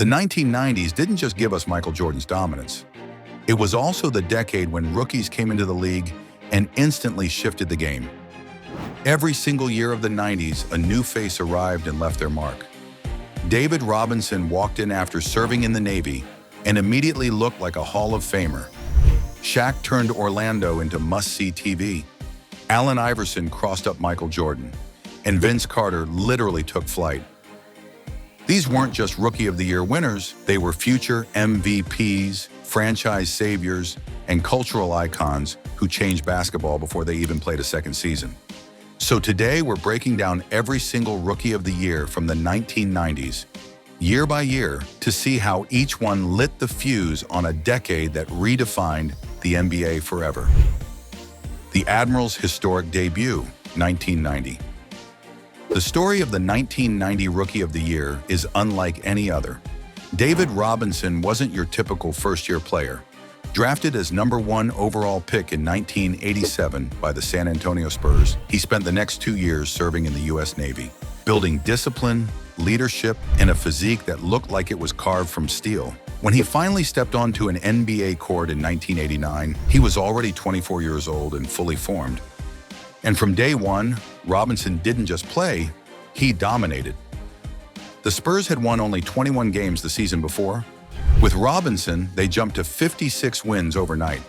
The 1990s didn't just give us Michael Jordan's dominance. It was also the decade when rookies came into the league and instantly shifted the game. Every single year of the 90s, a new face arrived and left their mark. David Robinson walked in after serving in the Navy and immediately looked like a Hall of Famer. Shaq turned Orlando into must-see TV. Allen Iverson crossed up Michael Jordan, and Vince Carter literally took flight. These weren't just Rookie of the Year winners, they were future MVPs, franchise saviors, and cultural icons who changed basketball before they even played a second season. So today we're breaking down every single Rookie of the Year from the 1990s, year by year, to see how each one lit the fuse on a decade that redefined the NBA forever. The Admiral's historic debut, 1990. The story of the 1990 Rookie of the Year is unlike any other. David Robinson wasn't your typical first-year player. Drafted as #1 overall pick in 1987 by the San Antonio Spurs, he spent the next 2 years serving in the U.S. Navy, building discipline, leadership, and a physique that looked like it was carved from steel. When he finally stepped onto an NBA court in 1989, he was already 24 years old and fully formed. And from day one, Robinson didn't just play, he dominated. The Spurs had won only 21 games the season before. With Robinson, they jumped to 56 wins overnight.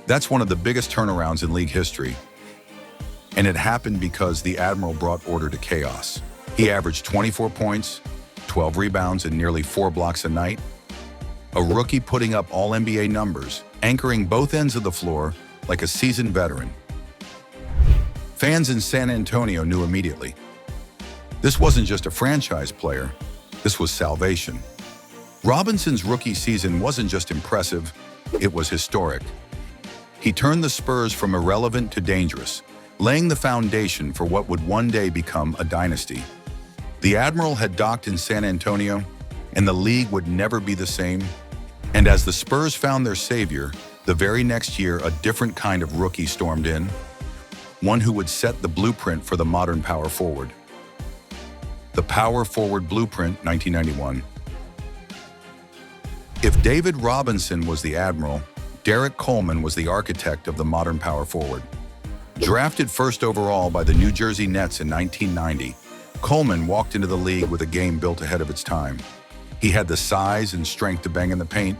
That's one of the biggest turnarounds in league history. And it happened because the Admiral brought order to chaos. He averaged 24 points, 12 rebounds, and nearly 4 blocks a night. A rookie putting up all-NBA numbers, anchoring both ends of the floor like a seasoned veteran. Fans in San Antonio knew immediately. This wasn't just a franchise player, this was salvation. Robinson's rookie season wasn't just impressive, it was historic. He turned the Spurs from irrelevant to dangerous, laying the foundation for what would one day become a dynasty. The Admiral had docked in San Antonio, and the league would never be the same. And as the Spurs found their savior, the very next year a different kind of rookie stormed in, one who would set the blueprint for the modern power forward. The Power Forward Blueprint, 1991. If David Robinson was the Admiral, Derek Coleman was the architect of the modern power forward. Drafted first overall by the New Jersey Nets in 1990, Coleman walked into the league with a game built ahead of its time. He had the size and strength to bang in the paint,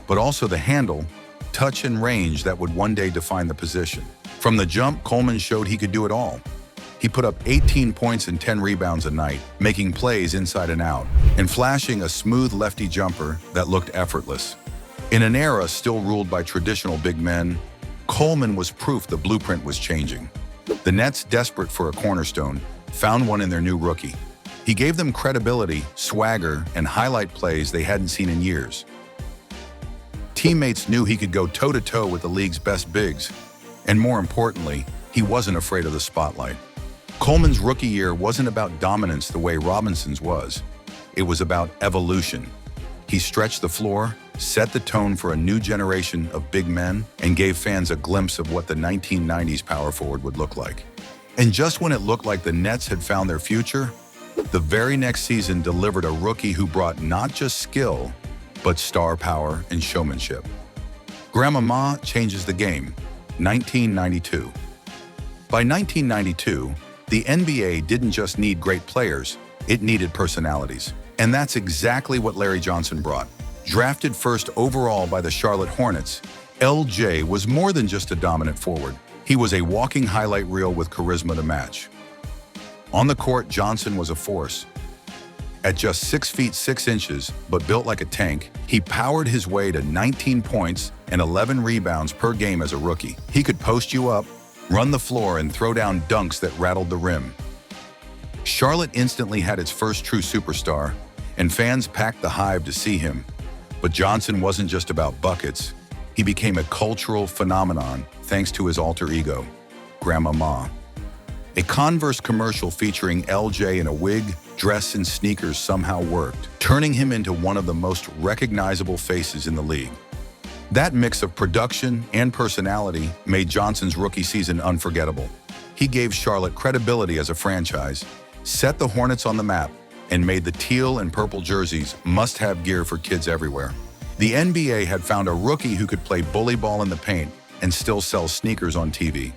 but also the handle, touch, and range that would one day define the position. From the jump, Coleman showed he could do it all. He put up 18 points and 10 rebounds a night, making plays inside and out, and flashing a smooth lefty jumper that looked effortless. In an era still ruled by traditional big men, Coleman was proof the blueprint was changing. The Nets, desperate for a cornerstone, found one in their new rookie. He gave them credibility, swagger, and highlight plays they hadn't seen in years. Teammates knew he could go toe-to-toe with the league's best bigs, and more importantly, he wasn't afraid of the spotlight. Coleman's rookie year wasn't about dominance the way Robinson's was. It was about evolution. He stretched the floor, set the tone for a new generation of big men, and gave fans a glimpse of what the 1990s power forward would look like. And just when it looked like the Nets had found their future, the very next season delivered a rookie who brought not just skill, but star power and showmanship. Grandmama changes the game, 1992. By 1992, the NBA didn't just need great players, it needed personalities. And that's exactly what Larry Johnson brought. Drafted first overall by the Charlotte Hornets, LJ was more than just a dominant forward. He was a walking highlight reel with charisma to match. On the court, Johnson was a force. At just 6 feet 6 inches, but built like a tank, he powered his way to 19 points and 11 rebounds per game as a rookie. He could post you up, run the floor, and throw down dunks that rattled the rim. Charlotte instantly had its first true superstar, and fans packed the Hive to see him. But Johnson wasn't just about buckets. He became a cultural phenomenon thanks to his alter ego, Grandmama. A Converse commercial featuring LJ in a wig, dress, and sneakers somehow worked, turning him into one of the most recognizable faces in the league. That mix of production and personality made Johnson's rookie season unforgettable. He gave Charlotte credibility as a franchise, set the Hornets on the map, and made the teal and purple jerseys must-have gear for kids everywhere. The NBA had found a rookie who could play bully ball in the paint and still sell sneakers on TV.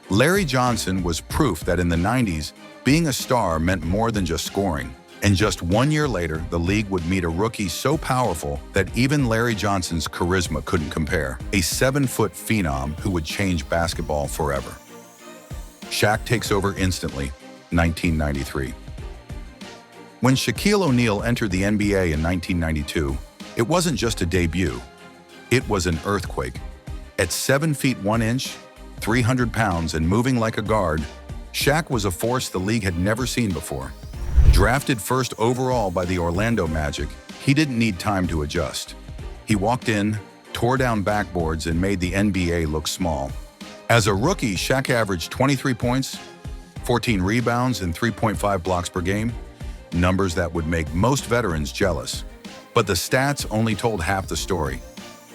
Larry Johnson was proof that in the 90s, being a star meant more than just scoring. And just 1 year later, the league would meet a rookie so powerful that even Larry Johnson's charisma couldn't compare. A 7-foot phenom who would change basketball forever. Shaq takes over instantly, 1993. When Shaquille O'Neal entered the NBA in 1992, it wasn't just a debut. It was an earthquake. At 7 feet 1 inch, 300 pounds, and moving like a guard, Shaq was a force the league had never seen before. Drafted first overall by the Orlando Magic, he didn't need time to adjust. He walked in, tore down backboards, and made the NBA look small. As a rookie, Shaq averaged 23 points, 14 rebounds, and 3.5 blocks per game, numbers that would make most veterans jealous. But the stats only told half the story.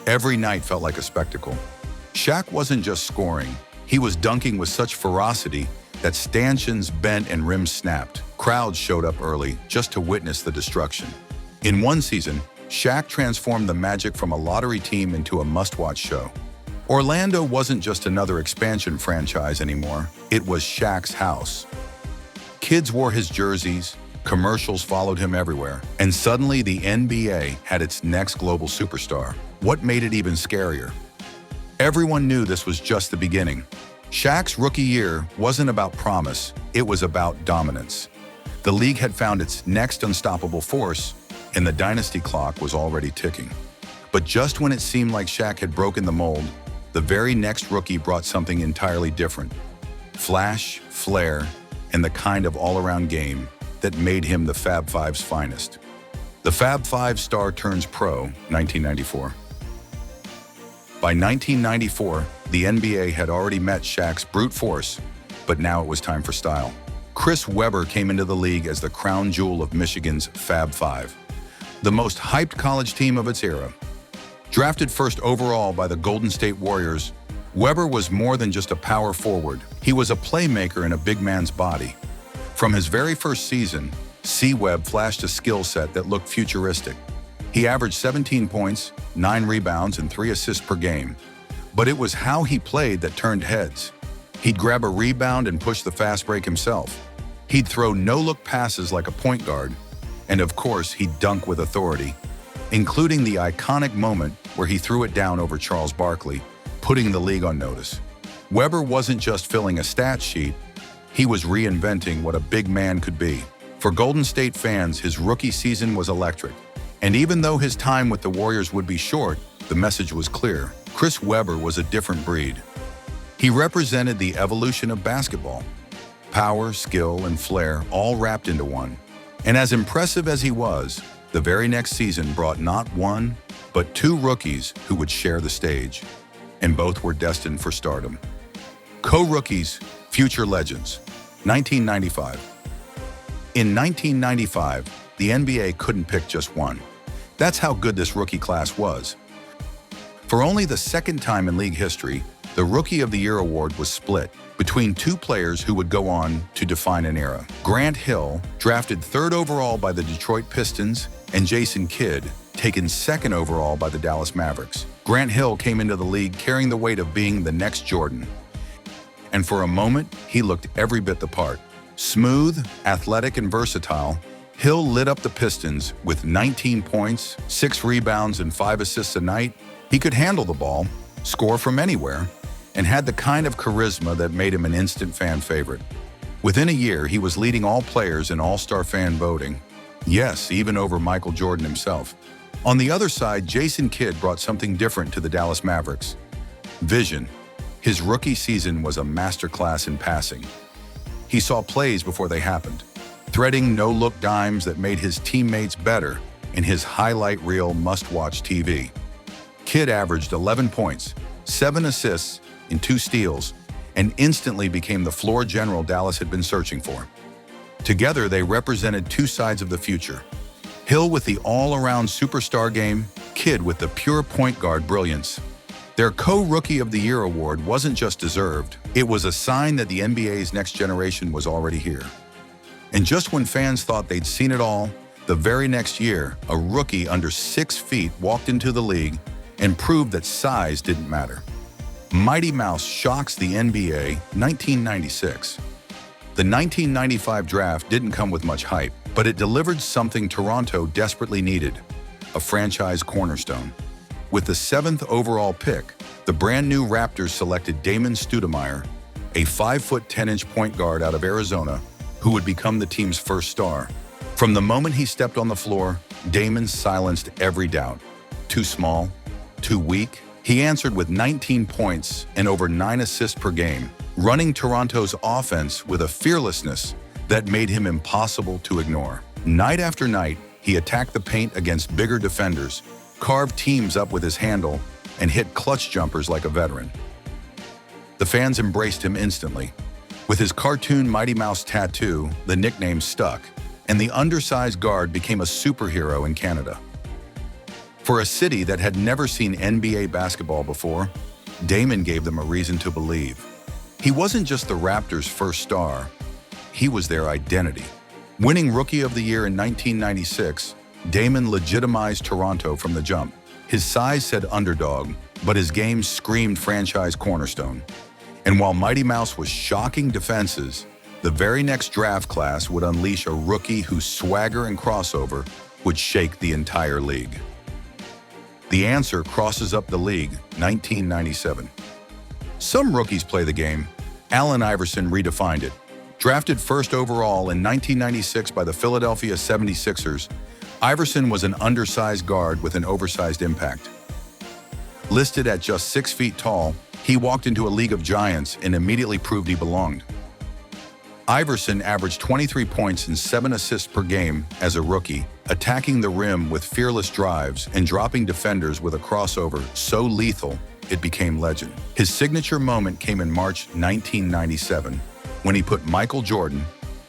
Every night felt like a spectacle. Shaq wasn't just scoring, he was dunking with such ferocity that stanchions bent and rims snapped. Crowds showed up early just to witness the destruction. In one season, Shaq transformed the Magic from a lottery team into a must-watch show. Orlando wasn't just another expansion franchise anymore, it was Shaq's house. Kids wore his jerseys, commercials followed him everywhere, and suddenly the NBA had its next global superstar. What made it even scarier? Everyone knew this was just the beginning. Shaq's rookie year wasn't about promise, it was about dominance. The league had found its next unstoppable force, and the dynasty clock was already ticking. But just when it seemed like Shaq had broken the mold, the very next rookie brought something entirely different. Flash, flair, and the kind of all-around game that made him the Fab Five's finest. The Fab Five star turns pro, 1994. By 1994, the NBA had already met Shaq's brute force, but now it was time for style. Chris Webber came into the league as the crown jewel of Michigan's Fab Five, the most hyped college team of its era. Drafted first overall by the Golden State Warriors, Webber was more than just a power forward. He was a playmaker in a big man's body. From his very first season, C-Webb flashed a skill set that looked futuristic. He averaged 17 points, 9 rebounds, and 3 assists per game. But it was how he played that turned heads. He'd grab a rebound and push the fast break himself. He'd throw no-look passes like a point guard. And of course, he'd dunk with authority, including the iconic moment where he threw it down over Charles Barkley, putting the league on notice. Webber wasn't just filling a stat sheet, he was reinventing what a big man could be. For Golden State fans, his rookie season was electric. And even though his time with the Warriors would be short, the message was clear. Chris Webber was a different breed. He represented the evolution of basketball. Power, skill, and flair all wrapped into one. And as impressive as he was, the very next season brought not one, but 2 rookies who would share the stage. And both were destined for stardom. Co-rookies, future legends. 1995. In 1995, the NBA couldn't pick just one. That's how good this rookie class was. For only the second time in league history, the Rookie of the Year award was split between 2 players who would go on to define an era. Grant Hill, drafted 3rd overall by the Detroit Pistons, and Jason Kidd, taken 2nd overall by the Dallas Mavericks. Grant Hill came into the league carrying the weight of being the next Jordan. And for a moment, he looked every bit the part. Smooth, athletic, and versatile, Hill lit up the Pistons with 19 points, 6 rebounds, and 5 assists a night. He could handle the ball, score from anywhere, and had the kind of charisma that made him an instant fan favorite. Within a year, he was leading all players in All-Star fan voting. Yes, even over Michael Jordan himself. On the other side, Jason Kidd brought something different to the Dallas Mavericks. Vision. His rookie season was a masterclass in passing. He saw plays before they happened, threading no-look dimes that made his teammates better in his highlight reel must-watch TV. Kidd averaged 11 points, 7 assists, and 2 steals, and instantly became the floor general Dallas had been searching for. Together, they represented 2 sides of the future. Hill with the all-around superstar game, Kidd with the pure point guard brilliance. Their co-Rookie of the Year award wasn't just deserved, it was a sign that the NBA's next generation was already here. And just when fans thought they'd seen it all, the very next year, a rookie under 6 feet walked into the league and proved that size didn't matter. Mighty Mouse shocks the NBA 1996. The 1995 draft didn't come with much hype, but it delivered something Toronto desperately needed: a franchise cornerstone. With the 7th overall pick, the brand new Raptors selected Damon Stoudemire, a 5'10" point guard out of Arizona, who would become the team's first star. From the moment he stepped on the floor, Damon silenced every doubt. Too small? Too weak? He answered with 19 points and over 9 assists per game, running Toronto's offense with a fearlessness that made him impossible to ignore. Night after night, he attacked the paint against bigger defenders, carved teams up with his handle, and hit clutch jumpers like a veteran. The fans embraced him instantly. With his cartoon Mighty Mouse tattoo, the nickname stuck, and the undersized guard became a superhero in Canada. For a city that had never seen NBA basketball before, Damon gave them a reason to believe. He wasn't just the Raptors' first star, he was their identity. Winning Rookie of the Year in 1996, Damon legitimized Toronto from the jump. His size said underdog, but his game screamed franchise cornerstone. And while Mighty Mouse was shocking defenses, the very next draft class would unleash a rookie whose swagger and crossover would shake the entire league. The answer crosses up the league, 1997. Some rookies play the game. Allen Iverson redefined it. Drafted first overall in 1996 by the Philadelphia 76ers, Iverson was an undersized guard with an oversized impact. Listed at just 6 feet tall, he walked into a league of giants and immediately proved he belonged. Iverson averaged 23 points and 7 assists per game as a rookie, attacking the rim with fearless drives and dropping defenders with a crossover so lethal it became legend. His signature moment came in March 1997, when he put Michael Jordan,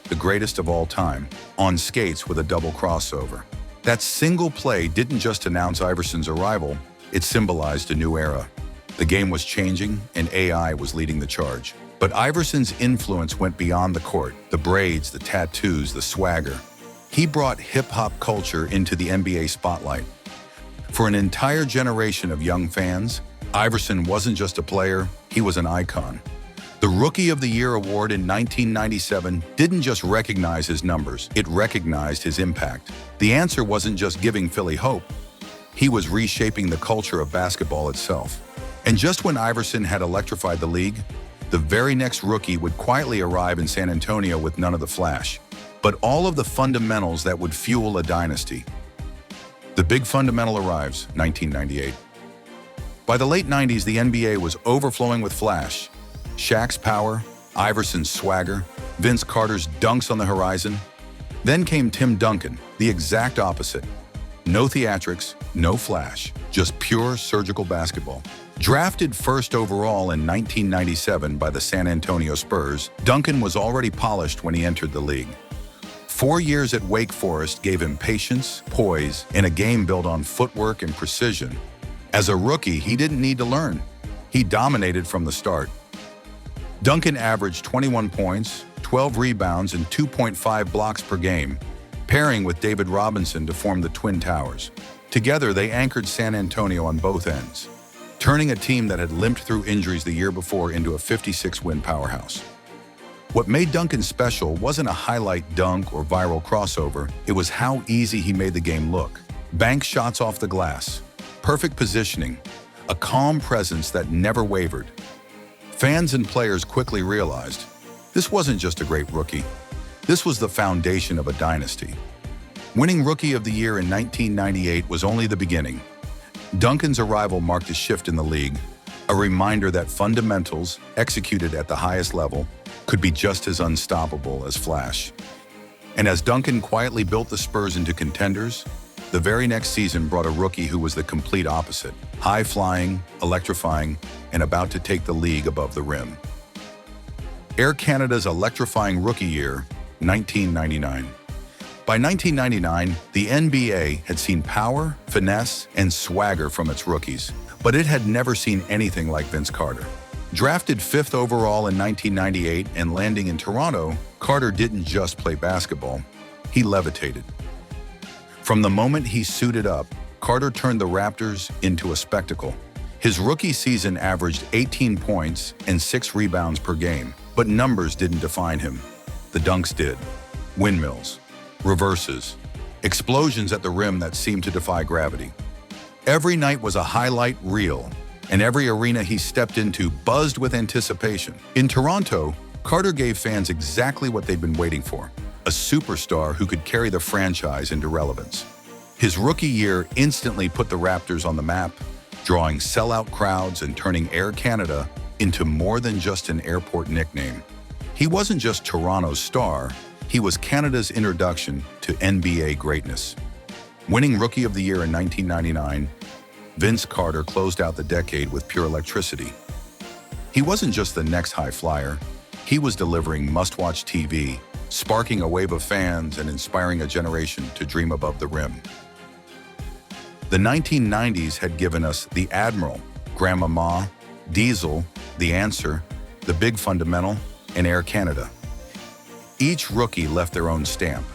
the greatest of all time, on skates with a double crossover. That single play didn't just announce Iverson's arrival, it symbolized a new era. The game was changing and AI was leading the charge. But Iverson's influence went beyond the court: the braids, the tattoos, the swagger. He brought hip-hop culture into the NBA spotlight. For an entire generation of young fans, Iverson wasn't just a player, he was an icon. The Rookie of the Year award in 1997 didn't just recognize his numbers, it recognized his impact. The answer wasn't just giving Philly hope, he was reshaping the culture of basketball itself. And just when Iverson had electrified the league, the very next rookie would quietly arrive in San Antonio with none of the flash, but all of the fundamentals that would fuel a dynasty. The big fundamental arrives, 1998. By the late 90s, the NBA was overflowing with flash. Shaq's power, Iverson's swagger, Vince Carter's dunks on the horizon. Then came Tim Duncan, the exact opposite. No theatrics, no flash, just pure surgical basketball. Drafted first overall in 1997 by the San Antonio Spurs, Duncan was already polished when he entered the league. 4 years at Wake Forest gave him patience, poise, and a game built on footwork and precision. As a rookie, he didn't need to learn. He dominated from the start. Duncan averaged 21 points, 12 rebounds, and 2.5 blocks per game, pairing with David Robinson to form the Twin Towers. Together, they anchored San Antonio on both ends, turning a team that had limped through injuries the year before into a 56-win powerhouse. What made Duncan special wasn't a highlight dunk or viral crossover, it was how easy he made the game look. Bank shots off the glass, perfect positioning, a calm presence that never wavered. Fans and players quickly realized, this wasn't just a great rookie, this was the foundation of a dynasty. Winning Rookie of the Year in 1998 was only the beginning. Duncan's arrival marked a shift in the league, a reminder that fundamentals, executed at the highest level, could be just as unstoppable as flash. And as Duncan quietly built the Spurs into contenders, the very next season brought a rookie who was the complete opposite: high-flying, electrifying, and about to take the league above the rim. Air Canada's Electrifying Rookie Year, 1999. By 1999, the NBA had seen power, finesse, and swagger from its rookies, but it had never seen anything like Vince Carter. Drafted 5th overall in 1998 and landing in Toronto, Carter didn't just play basketball, he levitated. From the moment he suited up, Carter turned the Raptors into a spectacle. His rookie season averaged 18 points and 6 rebounds per game, but numbers didn't define him. The dunks did. Windmills, reverses, explosions at the rim that seemed to defy gravity. Every night was a highlight reel, and every arena he stepped into buzzed with anticipation. In Toronto, Carter gave fans exactly what they'd been waiting for, a superstar who could carry the franchise into relevance. His rookie year instantly put the Raptors on the map, drawing sellout crowds and turning Air Canada into more than just an airport nickname. He wasn't just Toronto's star, he was Canada's introduction to NBA greatness. Winning Rookie of the Year in 1999, Vince Carter closed out the decade with pure electricity. He wasn't just the next high flyer, he was delivering must-watch TV, sparking a wave of fans and inspiring a generation to dream above the rim. The 1990s had given us the Admiral, Grandmama, Diesel, The Answer, The Big Fundamental, and Air Canada. Each rookie left their own stamp.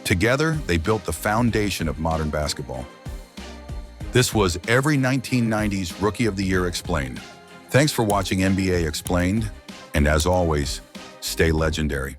Together, they built the foundation of modern basketball. This was every 1990s Rookie of the Year explained. Thanks for watching NBA Explained, and as always, stay legendary.